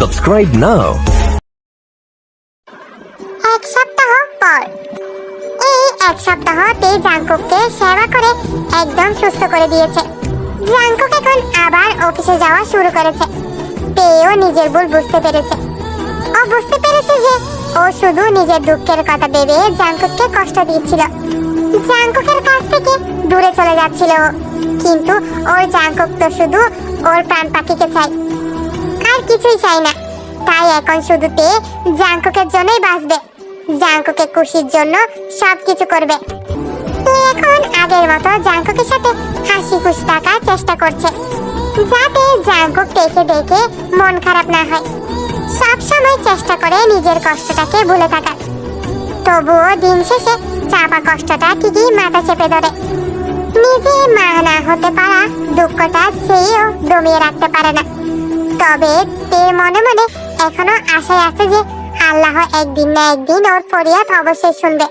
Subscribe now. এক সপ্তাহ পর এই এক সপ্তাহতে জাংকুককে সেবা করে একদম সুস্থ করে দিয়েছে। জাংকুক এখন আবার অফিসে যাওয়া শুরু করেছে। তেও নিজের ভুল বুঝতে পেরেছে। ও বুঝতে পেরেছে যে ও শুধু নিজের দুঃখের কথা ভেবে জাংকুককে কষ্ট দিচ্ছিল। জাংকুকের কাছ থেকে দূরে চলে যাচ্ছিল ও। কিন্তু ওর জাংকুক তো শুধু ওর প্রাণ পাখিকে চাই, আর কিছুই চাই না। তাই এখন শুধু তে জাংকুকের জন্যই বাঁচবে, জাংকুকের খুশির জন্য সবকিছু করবে। তে এখন আগের মতো জাংকুকের সাথে হাসি খুশি থাকার চেষ্টা করছে, যাতে জাংকুক দেখে দেখে মন খারাপ না হয়। সব সময় চেষ্টা করে নিজের কষ্টটাকে ভুলে থাকার। তবুও দিন শেষে চাপা কষ্টটা ঠিকই মাথা চেপে ধরে। নিজে মা না হতে পারা দুঃখটা সেও দমিয়ে রাখতে পারে না। তবে তে মনে মনে এখনো আশায় আছে যে আল্লাহ একদিন না একদিন ওর ফরিয়াদ অবশ্যই শুনবে,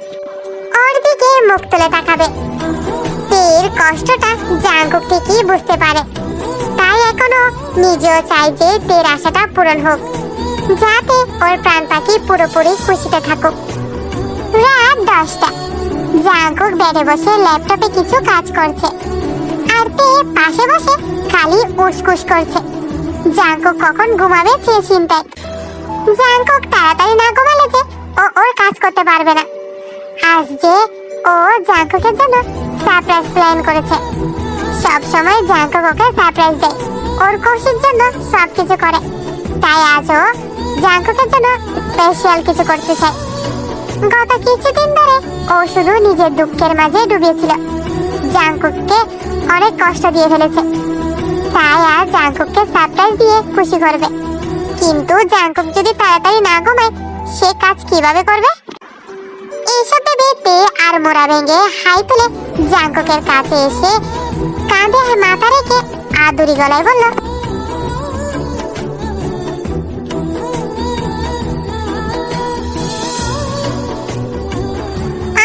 ওর দিকে মুখ তুলে তাকাবে। তের কষ্টটা জাংকুক ঠিকই বুঝতে পারে। তাই এখনো নিজেও চাই যে তের আশাটা পূরণ হোক, যাতে ওর প্রাণ পাখি পুরোপুরি খুশিতে থাকুক। রাত 10টা। জাংকুক বেডে বসে ল্যাপটপে কিছু কাজ করছে, আর তে পাশে বসে খালি উসকুস করছে। জাংকুক কখন ঘুমাবে সে চিন্তায়। জাংকুক তাড়াতাড়ি না ঘুমালে যে ও ওর কাজ করতে পারবে না। আজ যে ও জাংকুকের জন্য সারপ্রাইজ প্ল্যান করেছে। সব সময় জাংকুক ওকে সারপ্রাইজ দেয়, ওর খুশির জন্য সবকিছু করে। তাই আজও জাংকুকের জন্য স্পেশাল কিছু করতে চায়। গত কিছুদিন ধরে ও শুধু নিজের দুঃখের মাঝে ডুবিয়েছিল, জাংকুককে অনেক কষ্ট দিয়ে ফেলেছে। তাই আজ জাংকুককে সারপ্রাইজ দিয়ে খুশি করবে। কিন্তু জাংকুক যদি তাড়াতাড়ি না ঘুমায় সে কাজ কিভাবে করবে? এইসব ভেবে তে আর মোড়া ভেঙে হাই তুলে জাংকুকের কাছে এসে কাঁধে মাথা রেখে আদুরি গলায় বলল,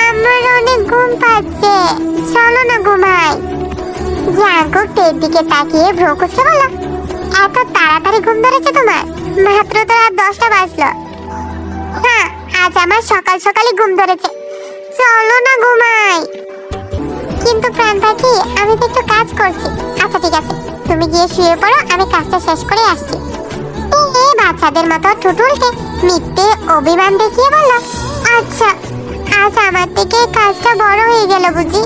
আমার অনেক ঘুম পাচ্ছে, চলো না ঘুমাই। জাংকুক তের দিকে তাকিয়ে ভ্রু কুঁচকে বলল, এত তাড়াতাড়ি ঘুম ধরেছে তোমার? মাত্র তো রাত 10টা বাজলো। হ্যাঁ, আজ আমার সকাল সকালই ঘুম ধরেছে, চলো না ঘুমাই। কিন্তু প্রাণ পাখি, আমি তো একটু কাজ করছি। আচ্ছা ঠিক আছে, তুমি গিয়ে শুয়ে পড়ো, আমি কাজটা শেষ করে আসছি। এই বাচ্চাদের মতো ঠুটুলকে মিথ্যে অভিমান দেখিয়ে বলল, আচ্ছা আজ আমার থেকে কাজটা বড় হয়ে গেল বুঝি।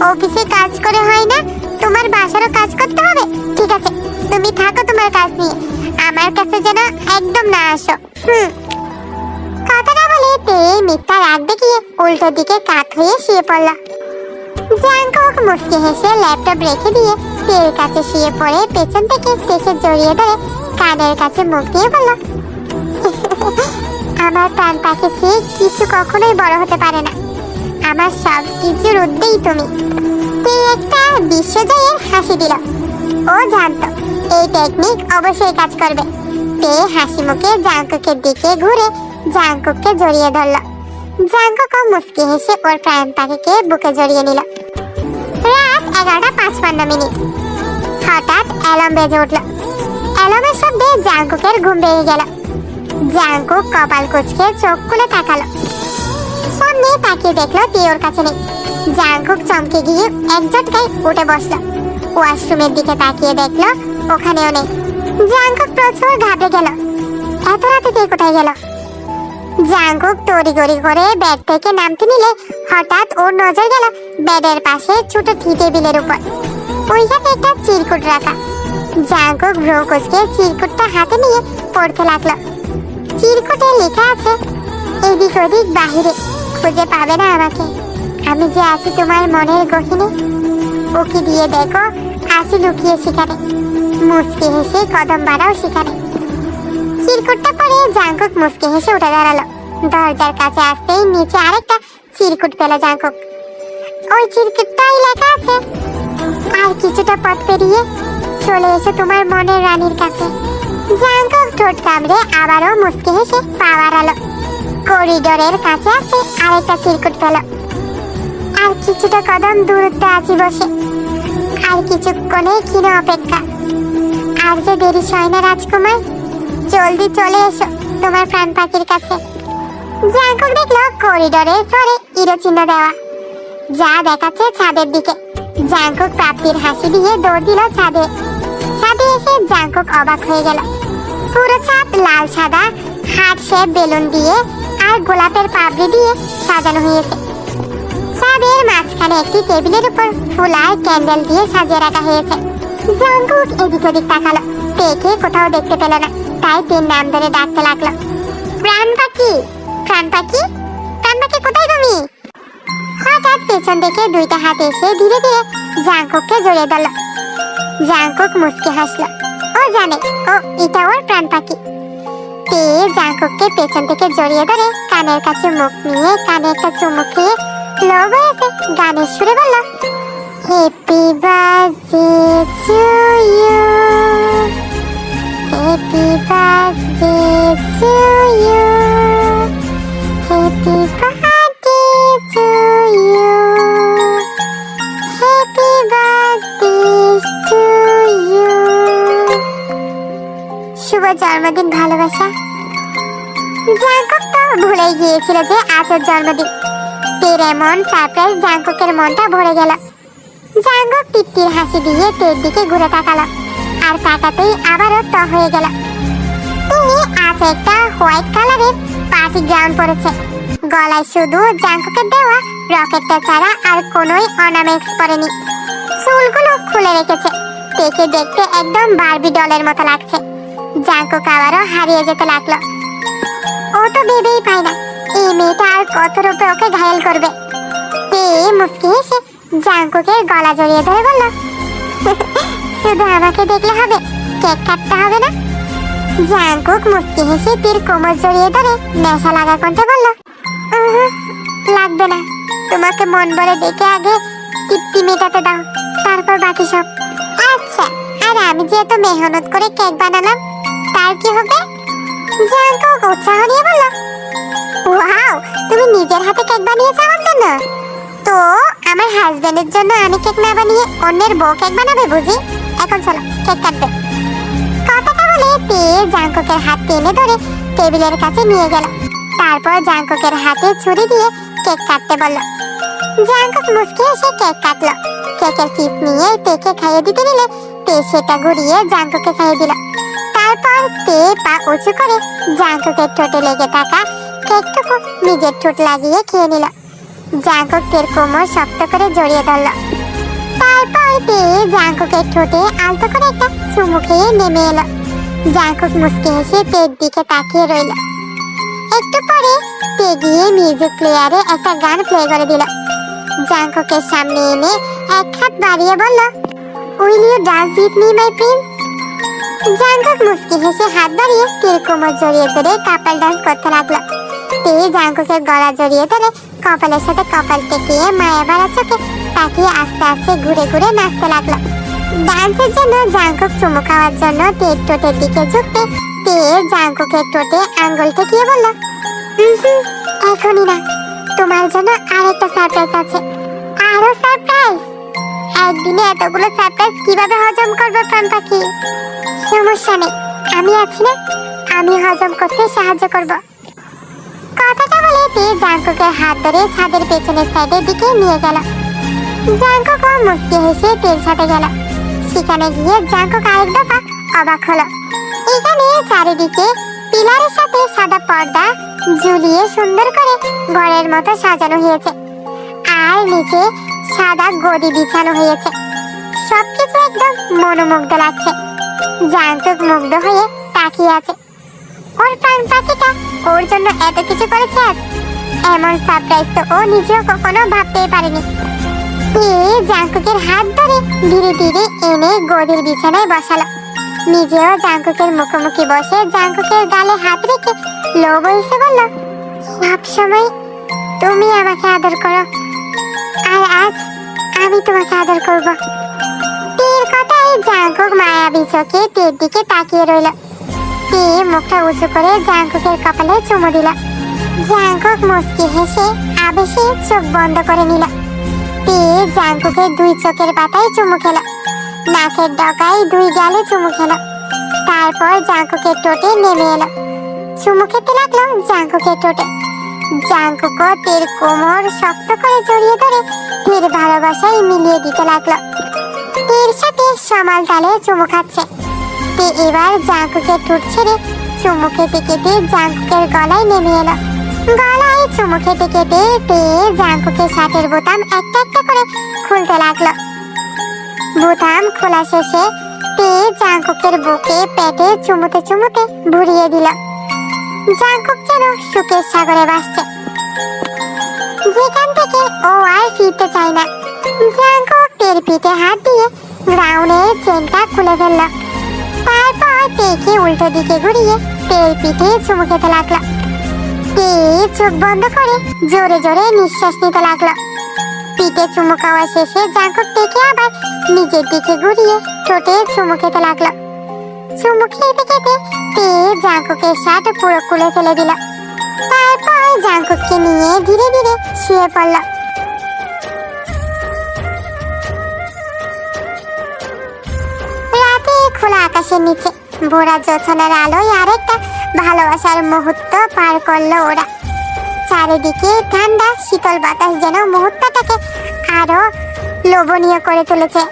অফিসে কাজ করে হয় না, তোমার বাসারও কাজ করতে হবে। ঠিক আছে, তুমি থাকো তোমার কাজ নিয়ে, আমার কাছে যেন একদম না আসো। কথাটা বলে তে মিথ্যা রাগ দেখিয়ে উল্টো দিকে কাত হয়ে শুয়ে পড়ল। জাংকুক মুচকি হেসে ল্যাপটপ রেখে দিয়ে তের কাছে শুয়ে পড়ে পেছন থেকে তেকে জড়িয়ে ধরে কানের কাছে মুখ দিয়ে বলল, আমার প্রাণ পাখি চেয়ে কিছু কখনোই বড় হতে পারে না, আমার সব কিছুর উদ্দেই তুমি। তে একটা বিশ্বজয়ের হাসি দিল। ও জানতো এই টেকনিক অবশ্যই কাজ করবে। তে হাসি মুখে জাংকুকের দিকে ঘুরে জাংকুককে জড়িয়ে ধরল। জাংকুকও মুচকি হেসে ওর প্রাণ পাখিকে বুকে জড়িয়ে নিল। রাত 11:55। হঠাৎ অ্যালার্ম বেজে উঠল। অ্যালার্মের শব্দে জাংকুকের ঘুম ভেঙে গেল। জাংকুক কপাল কুঁচকে চোখ খুলে তাকালো। সামনে তাকিয়ে দেখলো তে ওর কাছে নেই। জাংকুক চমকে গিয়ে এক ঝটকায় উঠে বসলো। ওয়াশরুমের দিকে তাকিয়ে দেখলো ওখানেও নেই। জাংকুক প্রচুর ঘাবড়ে গেল। এত রাতে তে কোথায় গেল? জাংকুক তড়িঘড়ি করে বেড থেকে নামতে নিলে হঠাৎ ওর নজর গেল বেডের পাশে ছোট টি টেবিলের উপর। ওইখানে একটা চিরকুট রাখা। জাংকুক ভ্রু কুঁচকে চিরকুটটা হাতে নিয়ে পড়তে লাগলো। চিরকুটে লেখা আছে, এদিক ওদিক বাহিরে খুঁজে পাবে না আমাকে, আমি যে আছি তোমার মনের গহীনে, উকি দিয়ে দেখো আছি লুকিয়ে সেখানে, মুচকি হেসে কদম বাড়াও সেখানে। চিরকুটটা পরে জাংকুক মুচকি হেসে উঠে দাঁড়ালো। দরজার কাছে আসতেই নিচে আরেকটা চিরকুট পেল জাংকুক। ওই চিরকুটটাই লেখা আছে, আর কিছুটা পথ পেরিয়ে চলে এসো তোমার মনের রানীর কাছে। জাংকুক ঠোঁট কামড়ে আবারও মুচকি হেসে পা বাড়ালো। করিডোরের কাছে আসতে আরেকটা চিরকুট পেল। আর কিছুটা কদম দূরত্বে আছি বসে, আর কিছুক্ষণে ক্ষীণ অপেক্ষা। আর যে দেরি সয় না রাজকুমার, জলদি চলে এসো তোমার প্রাণ পাখির কাছে। জাঙ্কুক দেখলো করিডোরের ফ্লোরে ইরো চিহ্ন দেওয়া, যা দেখাচ্ছে ছাদের দিকে। জাঙ্কুক প্রাপ্তির হাসি দিয়ে দৌড় দিল ছাদে। ছাদে এসে জাঙ্কুক অবাক হয়ে গেল। পুরো ছাদ লাল সাদা হার্ট শেপ বেলুন দিয়ে আর গোলাপের পাপড়ি দিয়ে সাজানো হয়েছে। ছাদের মাঝখানে একটি টেবিলের উপর ফুল আর ক্যান্ডেল দিয়ে সাজিয়ে রাখা হয়েছে। জাঙ্কুক এদিক ওদিক তাকালো, পেকে কোথাও দেখতে পেল না, তাই তিন নাম ধরে ডাকতে লাগলো, প্রাণ পাখি, প্রাণ পাখি, প্রাণ পাখি কোথায় তুমি? হঠাৎ পেছন থেকে দুইটা হাত এসে ধীরে ধীরে জাঙ্কুককে জড়িয়ে ধরল। জাঙ্কুক মুচকি হাসলো, ও জানে ও এটা ওর প্রাণ পাখি। তে জাঙ্কুককে পেছন থেকে জড়িয়ে ধরে কানের কাছে মুখ নিয়ে কানে একটা চুমু খেয়ে লো বয়েছে গানের সুরে বলল, happy birthday to you, happy birthday to you, happy birthday to you, happy birthday to you. শুভ জন্মদিন ভালোবাসা। জাঙ্কুক তো ভুলেই গিয়েছিল যে আজ ওর জন্মদিন। তের এমন সারপ্রাইজ জাঙ্কুকের মনটা ভরে গেল। জাঙ্কুক তৃপ্তির হাসি দিয়ে তের দিকে ঘুরে তাকালো, আর তাকাতেই আবারও ত হয়ে গেল। তিনি আজ একটা হোয়াইট কালারের পার্টি গ্রাউন্ড পরেছে। গলায় শুধু জাঙ্কুকের দেওয়া রকেটটা ছাড়া আর কোনোই অর্নামেন্টস পরেনি। চুলগুলো খুলে রেখেছে। তেকে দেখতে একদম বারবি ডলের মতো লাগছে। জাঙ্কুক আবারও হারিয়ে যেতে লাগলো। ও তো ভেবেই পায় না এই মেয়েটা আর কত রূপে ওকে ঘায়েল করবে। তে মুস্কি হেসে জাঙ্কুকের গলা জড়িয়ে ধরে বলল, শুধু আমাকে দেখলে হবে, কেক কাটতে হবে না? জাঙ্কুক মুস্কি হেসে তীর কোমর জড়িয়ে ধরে নেশা লাগা কণ্ঠে বলল, লাগবে না, তোমাকে মন ভরে দেখে আগে তৃপ্তি মেটাতে দাও, তারপর বাকি সব। আচ্ছা, আর আমি যে এত মেহনত করে কেক বানালাম তার কি হবে? জাঙ্কুক উৎসাহ নিয়ে বলল, ওয়াও, তুমি নিজের হাতে কেক বানিয়েছো আমার জন্য? তো আমার হাজবেন্ডের জন্য আমি কেক না বানিয়ে অন্যের বউ কেক বানাবে বুঝি? এখন চলো কেক কাটবে। কথাটা বলে তে জাঙ্কুকের হাত টেনে ধরে টেবিলের কাছে নিয়ে গেল। তারপর জাঙ্কুকের হাতে ছুরি দিয়ে কেক কাটতে বলল। জাঙ্কুক মুচকি এসে কেক কাটলো। কেকের পিস নিয়ে তেকে খাইয়ে দিতে নিলে তে সেটা ঘুরিয়ে জাঙ্কুকে খাইয়ে দিল। তারপর তে পা উঁচু করে জাঙ্কুকের ঠোঁটে লেগে থাকা কেকটুকু নিজের ঠোঁট লাগিয়ে খেয়ে নিল। জাঙ্কুক তের কোমর শক্ত করে জড়িয়ে ধরল। তারপর তে জাঙ্কুকের ঠোঁটে আলতো করে একটা চুমু খেয়ে নেমে এলো। জাঙ্কুক মুচকি হেসে তের দিকে তাকিয়ে রইল। একটু পরে তে গিয়ে মিউজিক প্লেয়ারে একটা গান প্লে করে দিল। জাঙ্কুকের সামনে এনে এক হাত বাড়িয়ে বলল, will you dance with me my prince? Jungkook মুচকি হেসে হাত বাড়িয়ে তের কোমর জড়িয়ে ধরে কাপল ডান্স করতে লাগলো। তে জাঙ্কুকের গলা জড়িয়ে ধরে কপালের সাথে কপাল টেকিয়ে মায়া ভরা চোখে তাকিয়ে আস্তে আস্তে ঘুরে ঘুরে নাচতে লাগলো। ডান্সের জন্য জাঙ্কুক চুমু খাওয়ার জন্য তের ঠোঁটের দিকে ঝুঁকতে তে জাঙ্কুকের ঠোঁটে আঙ্গুল ঠেকিয়ে বলল, এখনই না, তোমার জন্য আরেকটা সারপ্রাইজ আছে। আরো সারপ্রাইজ? একদিনে এতগুলো সারপ্রাইজ কিভাবে হজম করবে প্রাণ পাখি? সমস্যা নেই, আমি আছি না, আমি হজম করতে সাহায্য করব। কথাটা বলে তে জাঙ্কুকের হাত ধরে ছাদের পেছনের সাইডের দিকে নিয়ে গেল। জাঙ্কুক মুচকি হেসে তের সাথে গেল। সেখানে গিয়ে জাঙ্কুক আরেক দফা অবাক হলো। এখানে চারিদিকে পিলারের সাথে সাদা পর্দা ঝুলিয়ে সুন্দর করে ঘরের মতো সাজানো হয়েছে, আর নিচে সাদা গদি বিছানো হয়েছে। সবকিছু একদম মনোমুগ্ধ লাগছে। জাঙ্কুক মুগ্ধ হয়ে তাকিয়ে আছে। ওর প্রাণ পাখিটা ওর জন্য এত কিছু করেছে আজ। এমন সারপ্রাইজ তো ও নিজেও কখনো ভাবতেই পারেনি। জাঙ্কুকের হাত ধরে ধীরে ধীরে এনে গদির বিছানায় বসালো। নিজেও জাঙ্কুকের মুখোমুখি বসে জাঙ্কুকের গালে হাত রেখে লো বলছে বলল, সবসময় তুমি আমাকে আদর করো, আর আজ আমি তোমাকে আদর করব। তের কথায় জাঙ্কুক মায়াবী চোখে তের দিকে তাকিয়ে রইল। তে মুখটা উঁচু করে জাঙ্কুকের কপালে চুমু দিল। জাঙ্কুক মুচকি হেসে আবেশে চোখ বন্ধ করে নিল। তে জাঙ্কুকের দুই চোখের পাতায় চুমু খেল, নাকের ডগায় দুই গালে চুমু খেল। তারপর জাঙ্কুকের ঠোঁটে নেমে এলো। চুমু খেতে লাগলো জাঙ্কুকের ঠোঁটে। জাঙ্কুকও তের কোমর শক্ত করে জড়িয়ে ধরে তের ভালোবাসায় মিলিয়ে দিতে লাগলো। তের সাথে সমান তালে চুমু খাচ্ছে। তে এবার জাঙ্কুকের ঠোঁট ছেড়ে চুমু খেতে খেতে জাঙ্কুকের গলায় নেমে এলো। গলায় চুমু খেতে খেতে তে জাঙ্কুকের শার্টের বোতাম একটা একটা করে খুলতে লাগলো। বোতাম খোলা শেষে তে জাঙ্কুকের বুকে পেটে চুমুতে চুমুতে ভরিয়ে দিল। জাঙ্কুক যেন সুখের সাগরে ভাসছে, যেখান থেকে ও আর ফিরতে চায় না। জাঙ্কুক তের পিঠে হাত দিয়ে গ্রাউন্ডের চেনটা খুলে ফেলল। তারপর তেকে উল্টো দিকে ঘুরিয়ে তের পিঠে চুমু খেতে লাগলো। তে চোখ বন্ধ করে জোরে জোরে নিঃশ্বাস নিতে লাগলো। পিঠে চুমু খাওয়া শেষে জাঙ্কুক তেকে আবার নিজের দিকে ঘুরিয়ে ঠোঁটে চুমু খেতে লাগলো। চুমু খেতে খেতে তে জাঙ্কুকের শার্ট পুরো খুলে ফেলে দিল। তারপর জাঙ্কুককে নিয়ে ধীরে ধীরে শুয়ে পড়ল। রাতে খোলা আকাশের নিচে ভোরা জোছনার আলোয় আরেকটা ভালোবাসার মুহূর্ত পার করলো ওরা। চারিদিকে ঠান্ডা শীতল বাতাস যেন মুহূর্তটাকে আরো লোভনীয় করে তুলেছে।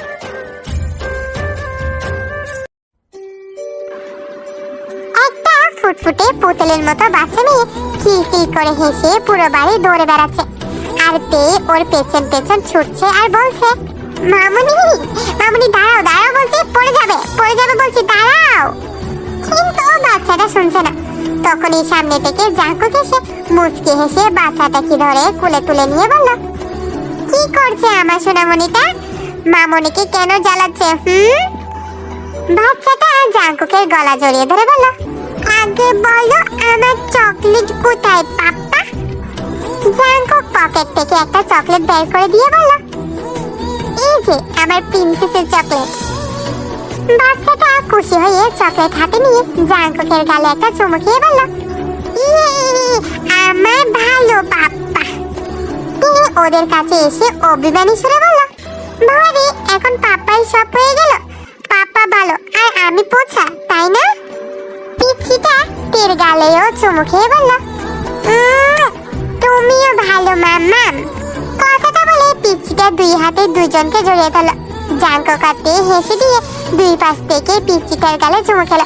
একটা ফুটফুটে পুতুলের মতো বাচ্চা মেয়ে খিলখিল করে হেসে পুরো বাড়ি দৌড়ে বেড়াচ্ছে। আর তে ওর পেছন পেছন ছুটছে আর বলছে, মামুনি মামুনি দাঁড়াও দাঁড়াও বলছি, পড়ে যাবে বলছি, দাঁড়াও। কিন্তু বাচ্চাটা শুনছে না। তখনই সামনে থেকে জাঙ্কুক এসে মুচকি হেসে বাচ্চাটাকে ধরে কোলে তুলে নিয়ে বলল, কি করছে আমার সোনামণিটা? মামুনিকে কেন জ্বালাচ্ছে? বাচ্চাটা জাঙ্কুকের গলা জড়িয়ে ধরে বলল, আগে বলো আমার চকলেট কোথায় পাপ্পা? জাঙ্কুক পকেট থেকে একটা চকলেট বের করে দিয়ে বলল, এই যে আমার প্রিন্সেসের চকলেট। বাচ্চাটা খুশি হয়ে চকলেট হাতে নিয়ে জাঙ্কুকের গালে একটা চুমু খেয়ে বলল, ইয়ে আমার ভালো পাপ্পা। তিনি ওদের কাছে এসে অভিমানী সুরে বলল, ভারে এখন পাপ্পাই সব হয়ে গেল, পাপ্পা ভালো আর আমি পোছা, তাই না? পিচ্চিটা তের গালেও চুমু খেয়ে বলল, তুমিও ভালো মাম্মাম। কথাটা বলে পিচ্চিটা দুই হাতে দুইজনকে জড়িয়ে ধরল। জাঙ্কুক হেসে দিয়ে দুই পাশ থেকে পিচ্চিটার গালে চুমু খেল।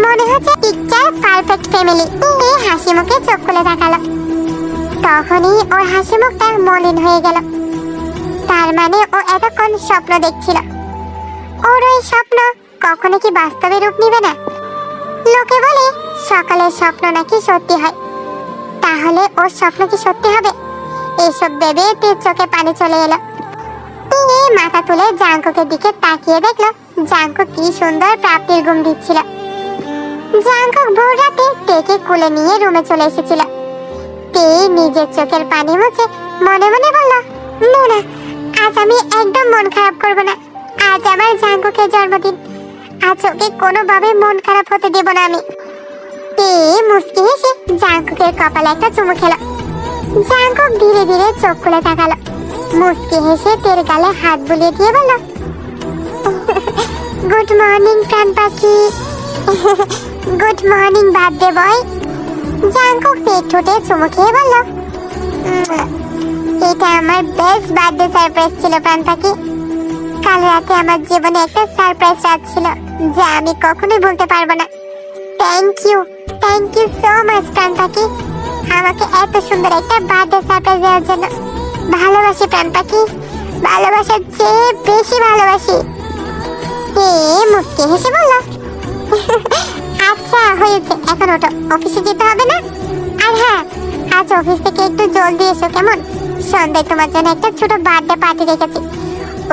মনে হচ্ছে পিকচার পারফেক্ট ফ্যামিলি। হাসি মুখে চোখ খুলে তাকালো। তখনই ওর হাসি মুখটা মলিন হয়ে গেল। তার মানে ও এতক্ষণ স্বপ্ন দেখছিল। ওর ওই স্বপ্ন কখনো কি বাস্তবে রূপ নিবে না? লোকে বলে সকালের স্বপ্ন নাকি সত্যি হয়, তাহলে ওর স্বপ্ন কি সত্যি হবে? এইসব ভেবে তের চোখে পানি চলে এলো। তিনি মাথা তুলে জাঙ্কুকের দিকে তাকিয়ে দেখলো জাঙ্কুক কি সুন্দর প্রাপ্তির ঘুম দিচ্ছিল। জাঙ্কুক ভোর রাতে তেকে কোলে নিয়ে রুমে চলে এসেছিল। তে নিজের চোখের পানি মুছে মনে মনে বলল, না আজ আমি একদম মন খারাপ করব না। আজ আমার জাঙ্কুকের জন্মদিন, আজ ওকে কোনোভাবে মন খারাপ হতে দেব না আমি। তে মুচকি হেসে জাঙ্কুকের কপালে একটা চুমু খেল। জাঙ্কুক ধীরে ধীরে চোখ খুলে তাকালো। মুচকি হেসে তের গালে হাত বুলিয়ে দিয়ে বলল, গুড মর্নিং প্রাণ পাখি। Good morning birthday boy. Jungkook তের ঠোঁটে চুমু খেয়ে বলল, এটা আমার বেস্ট বার্থডে সারপ্রাইজ ছিল প্রাণ পাখি। কাল রাতে আমার জীবনে একটা সারপ্রাইজ রাত ছিল যা আমি কখনোই ভুলতে পারবো না। থ্যাংক ইউ সো মাচ প্রাণ পাখি, আমাকে এত সুন্দর একটা বার্থডে সারপ্রাইজ দেওয়ার জন্য। ভালোবাসি প্রাণ পাখি, ভালোবাসার চেয়ে বেশি ভালোবাসি। মুচকি হেসে বলল, আচ্ছা হয়েছে, এখন ওঠো, অফিসে যেতে হবে না? আর হ্যাঁ, আজ অফিস থেকে একটু জলদি এসো কেমন? সন্ধ্যায় তোমার জন্য একটা ছোট বার্থডে পার্টি রেখেছি,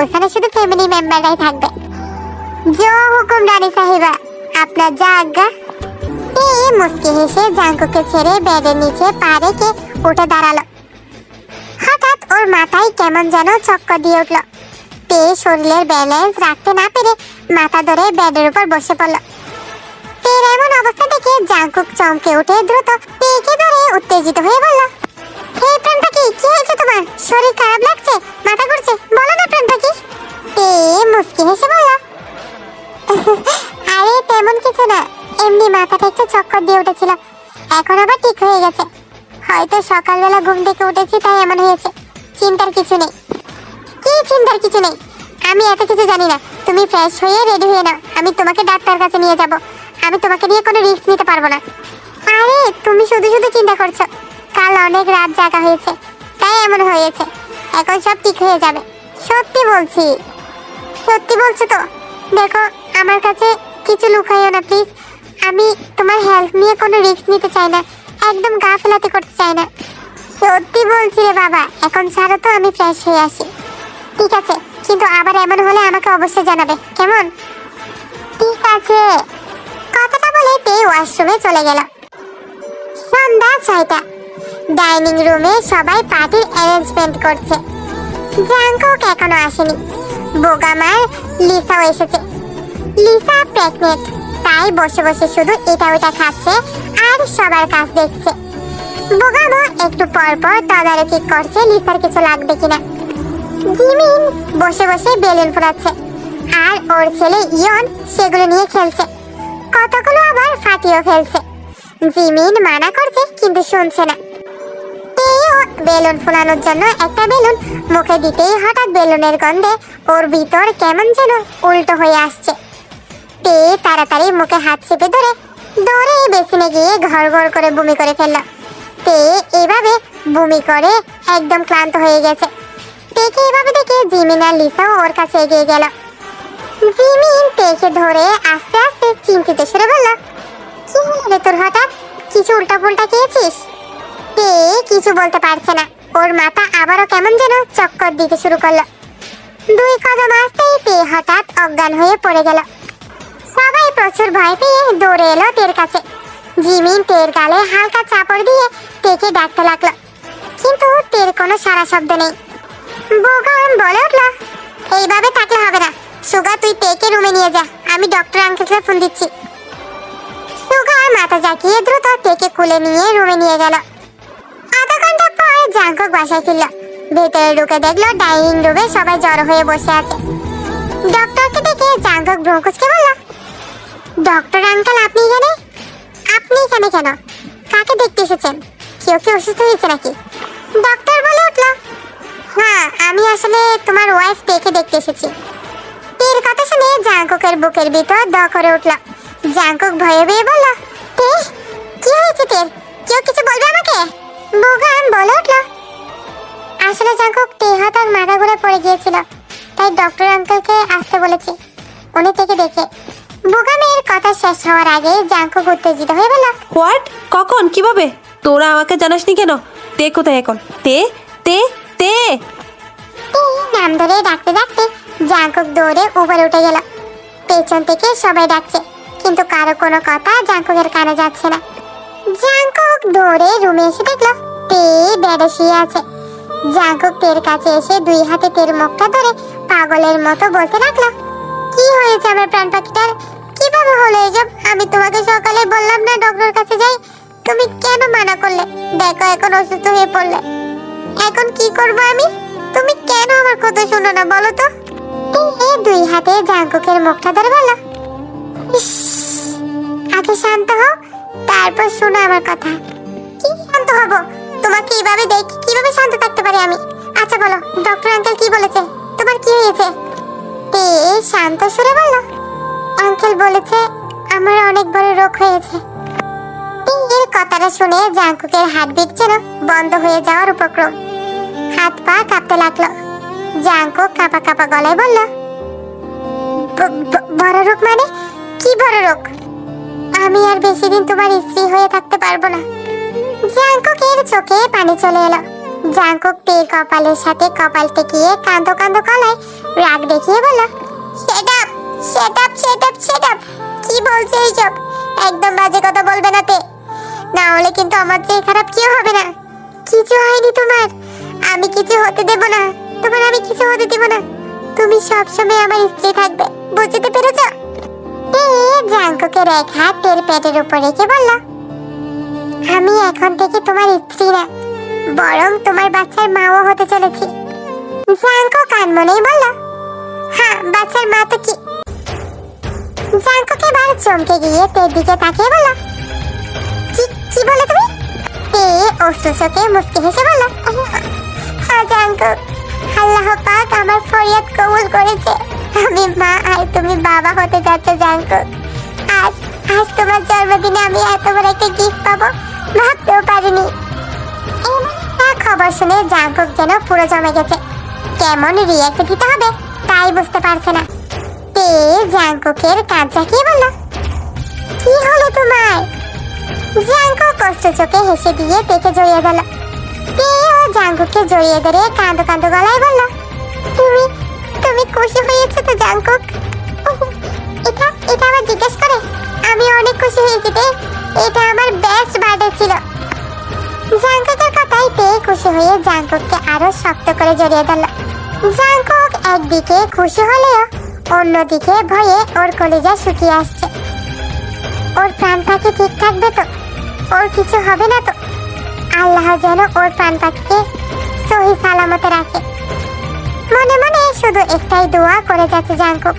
ওখানে শুধু ফ্যামিলি মেম্বাররাই থাকবে। জো হুকুম রানী সাহেবা, আপনার যা আজ্ঞা। মুচকি হেসে জাঙ্কুকে ছেড়ে বেডের নিচে পা রেখে উঠে দাঁড়ালো। হঠাৎ ওর মাথায় কেমন যেন চক্কর দিয়ে উঠল। তে শরীরের ব্যালেন্স রাখতে না পেরে মাথা ধরে বেডের উপর বসে পড়ল। তের এমন অবস্থা দেখে জাঙ্কুক চমকে উঠে দ্রুত তেকে ধরে উত্তেজিত হয়ে বলল, হে প্রাণ পাখি, কি হয়েছে তোমার? শরীর খারাপ লাগছে, মাথা ঘুরছে, বলো না প্রাণ পাখি। তে মুচকি হেসে বলল, আরে তেমন কিছু না, এমনি মাথাটা একটু চক্কর দিয়ে উঠেছিল, এখন আবার ঠিক হয়ে গেছে। হয়তো সকালবেলা ঘুম থেকে উঠেছি তাই এমন হয়েছে। চিন্তার কিছু নেই। কি চিন্তার কিছু নেই? আমি এত কিছু জানি না। তুমি ফ্রেশ হয়ে রেডি হয়ে নাও, আমি তোমাকে ডাক্তার কাছে নিয়ে যাব। আমি তোমাকে নিয়ে কোনো রিস্ক নিতে পারবো না। আরে তুমি শুধু শুধু চিন্তা করছো। কাল অনেক রাত জাগা হয়েছে তাই এমন হয়েছে। এখন সব ঠিক হয়ে যাবে, সত্যি বলছি। সত্যি বলছো তো? দেখো, আমার কাছে কিছু লুকাইও না প্লিজ। আমি তোমার হেলথ নিয়ে কোনো রিস্ক নিতে চাই না, একদম গাফিলতি করতে চাই না। সত্যি বলছি রে বাবা, এখন ছাড়ো তো, আমি ফ্রেশ হয়ে আসি। ঠিক আছে, কিন্তু আবার এমন হলে আমাকে অবশ্যই জানাবে, কেমন? ঠিক আছে। কথাটা বলে তে ওয়াশরুমে চলে গেল। সন্ধ্যা 6টা। ডাইনিং রুমে সবাই পার্টির অ্যারেঞ্জমেন্ট করছে। জাঙ্কুক এখনো আসেনি। বোগামার লিসাও এসেছে। লিসা প্রেগনেন্ট, তাই বসে বসে শুধু এটা ওটা খাচ্ছে আর সবার কাজ দেখছে। বোগামা একটু পর পর তদারকি করছে লিসার কিছু লাগবে কিনা। জিমিন বসে বসে বেলুন ফোলাচ্ছে আর ওর ছেলে ইয়ন সেগুলো নিয়ে খেলছে। কতগুলো আবার ফাটিয়েও ফেলছে। জিমিন মানা করছে কিন্তু শুনছে না। বেলুন ফোলানোর জন্য একটা বেলুন মুখে দিতেই হঠাৎ বেলুনের গন্ধে ওর ভিতর কেমন যেন উল্টো হয়ে আসছে। তে তাড়াতাড়ি মুখে হাত চেপে ধরে দৌড়ে বেসিনে গিয়ে ঘর ঘর করে বমি করে ফেলল। তে এভাবে বমি করে একদম ক্লান্ত হয়ে গেছে। তেকে এভাবে দেখে জিমিন আর লিসাও ওর কাছে এগিয়ে গেল। জিমিন তেকে ধরে আস্তে আস্তে চিন্তিত সুরে বলল, কি হলো রে তোর হঠাৎ? কিছু উল্টা পুল্টা খেয়েছিস? তে কিছু বলতে পারছে না। ওর মাথা আবারও কেমন যেন চক্কর দিতে শুরু করলো। 2 কদম আসতেই তে হঠাৎ অজ্ঞান হয়ে পড়ে গেল। সবাই প্রচুর ভয় পেয়ে দৌড়ে এলো তের কাছে। জিমিন তের গালে হালকা চাপড় দিয়ে তেকে ডাকতে লাগলো, কিন্তু তের কোনো সারা শব্দ নেই। বোগাম বলে উঠল, এইভাবে থাকলে হবে না। সুগা, তুই তেকে রুমে নিয়ে যা, আমি ডক্টর আঙ্কেলকে ফোন দিচ্ছি। সুগা মাথা জাকিয়ে দ্রুত তেকে কুলে নিয়ে রুমে নিয়ে গেল। আধা ঘন্টা পর জাঙ্কুক বাসায় ফিরল। ভেতরে ঢুকে দেখলো ডাইনিং রুমে সবাই জড়ো হয়ে বসে আছে। ডক্টরকে দেখে জাঙ্কুক ব্রঙ্কুসকে বলল, ডক্টর আঙ্কেল আপনি এখানে? আপনি এখানে কেন? কাকে দেখতে এসেছেন? কেউ কি অসুস্থ হয়েছে নাকি? ডক্টর বলে উঠল, হ্যাঁ, আমি আসলে তোমার ওয়াইফ তেকে দেখতে এসেছি। তের কথা শুনে জাঙ্কুকের বুকের ভিতর দ করে উঠল। জাঙ্কুক ভয়ে ভয়ে বলল, তে কি হয়েছে তের? কেউ কিছু বলবে আমাকে? বোগাম বলে উঠল, আসলে জাঙ্কুক তে হঠাৎ মাথা ঘুরে পড়ে গিয়েছিল, তাই ডক্টর আঙ্কেলকে আসতে বলেছি, উনি থেকে দেখে। বোগামের কথা শেষ হওয়ার আগে জাঙ্কুক উত্তেজিত হয়ে বলল, হোয়াট? কখন? কিভাবে? তোরা আমাকে জানাসনি কেন? তে কোথায় এখন? তে তে তে নাম ধরে ডাকতে ডাকতে জাঙ্কুক দৌড়ে উপরে উঠে গেল। পেছন থেকে সবাই ডাকছে, কিন্তু কারো কোনো কথা জাঙ্কুকের কানে যাচ্ছে না। জাঙ্কুক দৌড়ে রুমে এসে দেখলো তে বেডে শুয়ে আছে। জাঙ্কুক তের কাছে এসে 2 হাতে তের মুখটা ধরে পাগলের মতো বলতে লাগলো, কি হয়েছে আমার প্রাণ পাখিটার? কিভাবে হলো এসব? আমি তোমাকে সকালে বললাম না ডক্টর কাছে যাই, তুমি কেন মানা করলে? দেখো এখন অসুস্থ হয়ে পড়লে, এখন কি করব আমি? তুমি কেন আমার কথা শোনো না বলো তো? তে 2 হাতে জাঙ্কুকের মুখটা ধরে বলল, আগে শান্ত হও, তারপর শোনো আমার কথা। কি শান্ত হব? তোমাকে এইভাবে দেখি কিভাবে শান্ত থাকতে পারি আমি? আচ্ছা বলো, ডক্টর আঙ্কেল কি বলেছে? তোমার কি হয়েছে? তে শান্ত সুরে বলল, আঙ্কেল বলেছে আমার অনেক বড় রোগ হয়েছে। এর কথাটা শুনে জাঙ্কুকের হার্টবিট যেন বন্ধ হয়ে যাওয়ার উপক্রম। হাত পা কাঁপতে লাগলো। জাঙ্কুক কাঁপা কাঁপা গলায় বলল, বড় রোগ মানে? কি বড় রোগ? আমি আর বেশি দিন তোমার স্ত্রী হয়ে থাকতে পারবো না। জাঙ্কুকের চোখে পানি চলে এলো। জাঙ্কুক তের কপালের সাথে কপাল টেকিয়ে কাঁদো কাঁদো গলায় রাগ দেখিয়ে বলল, set up set up set up set up. কি বলছে এইসব? একদম বাজে কথা বলবে না তে, না হলে কিন্তু আমার চেয়ে খারাপ কেউ হবে না। কিছু হয়নি তোমার, আমি কিছু হতে দেব না তোমার, আমি কিছু হতে দেব না। তুমি সবসময় আমার স্ত্রী থাকবে, বুঝতে পেরেছ? তে জাঙ্কুকের এক হাত তের পেটের উপর রেখে বলল, আমি এখন থেকে তোমার স্ত্রী না, বরং তোমার বাচ্চার মাও হতে চলেছি। জাঙ্কুক কানমনেই বলল, হ্যাঁ, বাচ্চার মা তো কি? জাঙ্কুক এবার চমকে গিয়ে তের দিকে তাকিয়ে বলল, কি অশ্রু চোখে মুচকি হেসে বলল, জাঙ্কুক, আল্লাহ পাক আমার ফরিয়াদ কবুল করেছে। আমি মা আর তুমি বাবা হতে যাচ্ছ জাঙ্কুক। আজ আজ তোমার জন্মদিনে আমি এত বড় একটা গিফট পাবো ভাবতেও পারিনি। এই খবর শুনে জাঙ্কুক যেন পুরো জমে গেছে। কেমন রিয়াক্ট দিতে হবে তাই বুঝতে পারছে না। তে জাঙ্কুকের কাঁধ ঝাঁকিয়ে বলল, কি হলো তোমার? জাঙ্কুক কষ্ট চোখে হেসে দিয়ে তেকে জড়িয়ে গেল। তে ও জাঙ্কুককে জড়িয়ে ধরে কাঁদো কাঁদো গলায় বলল, তুমি তুমি খুশি হয়েছো তো জাঙ্কুক? এটা এটা আমার জিজ্ঞেস করে? আমি অনেক খুশি হয়েছি তে, এটা আমার বেস্ট বার্থডে ছিল। জাঙ্কুকের কথাই তে খুশি হয়ে জাঙ্কুককে আরো শক্ত করে জড়িয়ে ধরল। জাঙ্কুক একদিকে খুশি হলেও অন্যদিকে ভয়ে ওর কলিজা শুকিয়ে আসছে। ওর প্রাণ পাখি ঠিক থাকবে তো? ওর কিছু হবে না তো? আল্লাহ যেন ওর প্রাণ পাখিকে সহি সালামতে রাখে। মনে মনে শুধু একটাই দোয়া করে যাচ্ছে জাঙ্কুক।